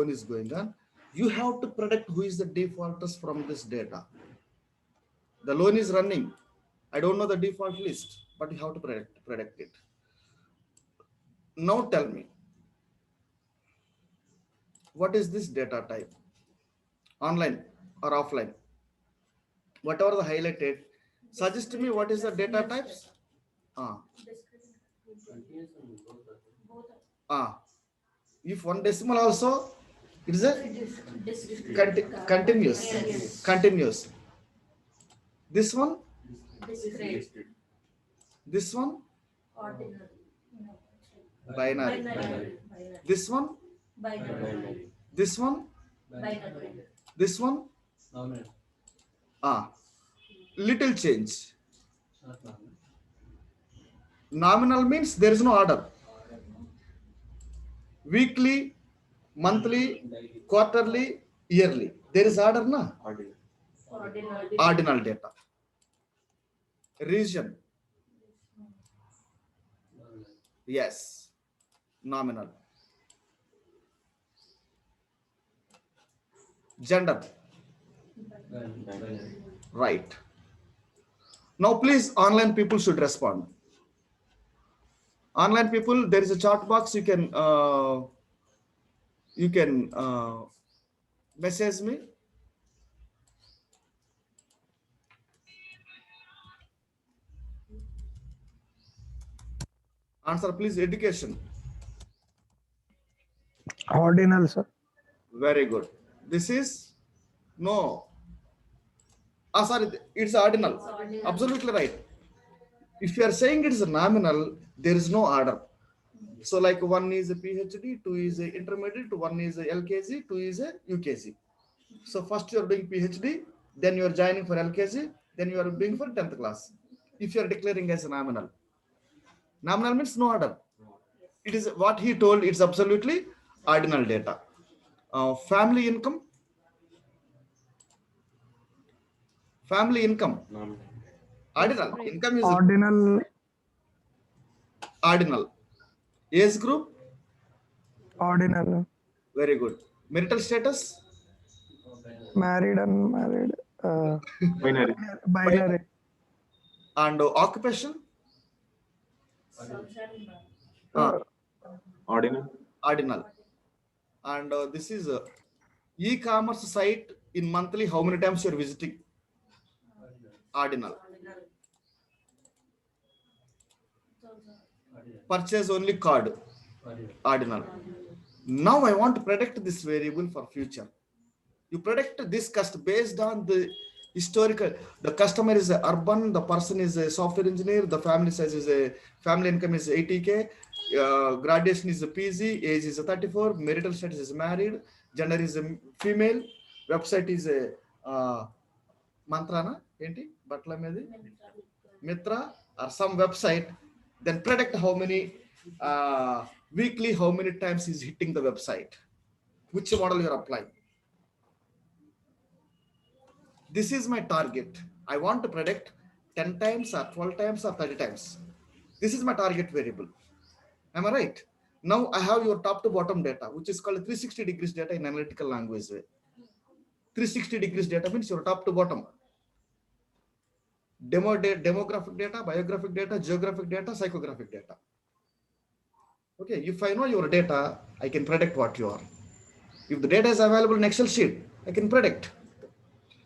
is going on. You have to predict who is the defaulters from this data. The loan is running. I don't know the default list, but you have to predict it. Now tell me, what is this data type? Online or offline? Whatever the highlighted, suggest to me what is the data types. Both If one decimal also, it is a discrete. continuous. Yes. Continuous. This one, Discrete. this one, Ordinal. No. binary. Binary. This one, Binary. this one, Binary. this one. Little change. Nominal means there is no order. Weekly, monthly, quarterly, yearly. There is order, na? Ordinal. Ordinal data. Region. Yes. Nominal. Gender. Right. Now please, online people should respond. Online people, there is a chat box. You can message me. Answer please. Education. Ordinal, sir. Very good. This is no. Sorry, it's ordinal. Ordinal. Absolutely right. If you are saying it is a nominal, there is no order. So like one is a PhD, two is a intermediate, one is a LKG, two is a UKG. So first you are doing PhD, then you are joining for LKG, then you are doing for 10th class. If you are declaring as a nominal. Nominal means no order. It is what he told, it's absolutely ordinal data. Family income. Family income. Ordinal. Income is Ordinal, ordinal. Age group. ordinal. Very good. Marital status. Married, unmarried. Binary. Binary. And occupation. Ordinal. Ordinal. And this is e-commerce site in monthly. How many times you are visiting? Ordinal. Purchase only card. Ordinal. Now I want to predict this variable for future. You predict this cost based on the historical. The customer is urban, the person is a software engineer, the family size is a family income is 80K, graduation is a PG, age is a 34, marital status is married, gender is a female, website is a mantrana, enti batla medi mitra or some website. Then predict how many weekly, how many times is hitting the website, which model you are applying. This is my target. I want to predict 10 times or 12 times or 30 times. This is my target variable. Am I right? Now I have your top to bottom data, which is called 360 degrees data in analytical language way. 360 degrees data means your top to bottom. Demographic data, biographic data, geographic data, psychographic data. Okay, if I know your data, I can predict what you are. If the data is available in Excel sheet, I can predict.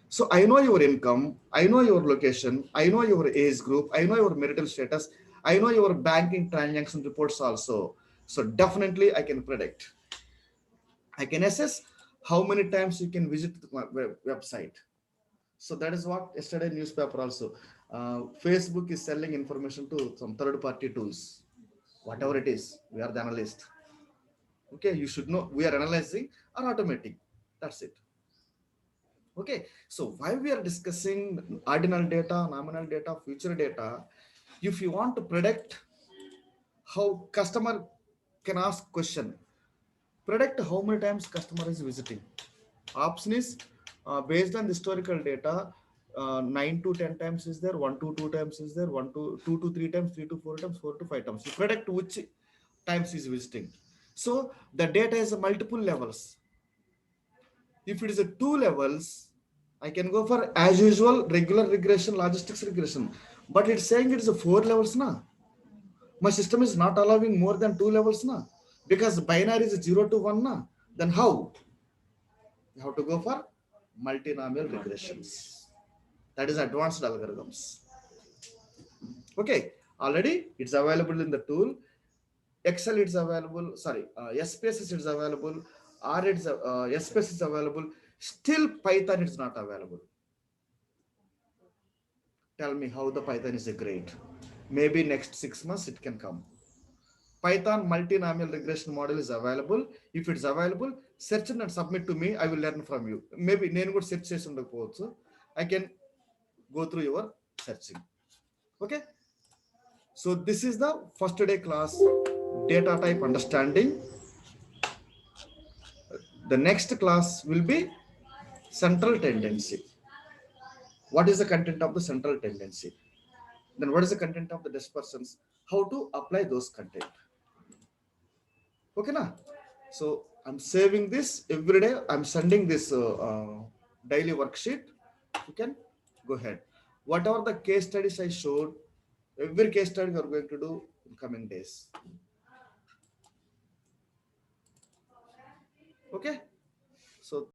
So I know your income, I know your location, I know your age group, I know your marital status, I know your banking transaction reports also. So definitely I can predict. I can assess how many times you can visit the website. So that is what yesterday newspaper also. Facebook is selling information to some third party tools. Whatever it is, we are the analyst. Okay, you should know we are analyzing or automating. That's it. Okay, so why we are discussing ordinal data, nominal data, future data, if you want to predict how customer can ask question, predict how many times customer is visiting. Option is based on historical data, 9 to 10 times is there, 1 to 2 times is there, 1 to 2 to 3 times, 3 to 4 times, 4 to 5 times. You predict which times is visiting. So the data is multiple levels. If it is a 2 levels, I can go for as usual regular regression, logistics regression. But it's saying it's a 4 levels now. My system is not allowing more than 2 levels now. Because binary is 0 to 1 now. Then how? You have to go for multinomial regressions. That is advanced algorithms. Okay, already it's available in the tool. Excel is available. Sorry, SPSS is available. R it's SPSS is available. Still Python is not available. Tell me how the Python is a great. Maybe next 6 months it can come. Python multinomial regression model is available. If it's available, search it and submit to me. I will learn from you. Maybe నేను కూడా search చేసి ఉండకపోవచ్చు. I can go through your searching. Okay. So this is the first day class, data type understanding. The next class will be central tendency. What is the content of the central tendency? Then what is the content of the dispersons? How to apply those content? Okay, na? So I'm saving this every day. I'm sending this daily worksheet. You can go ahead. Whatever the case studies I showed, every case study you are going to do in coming days. Okay. So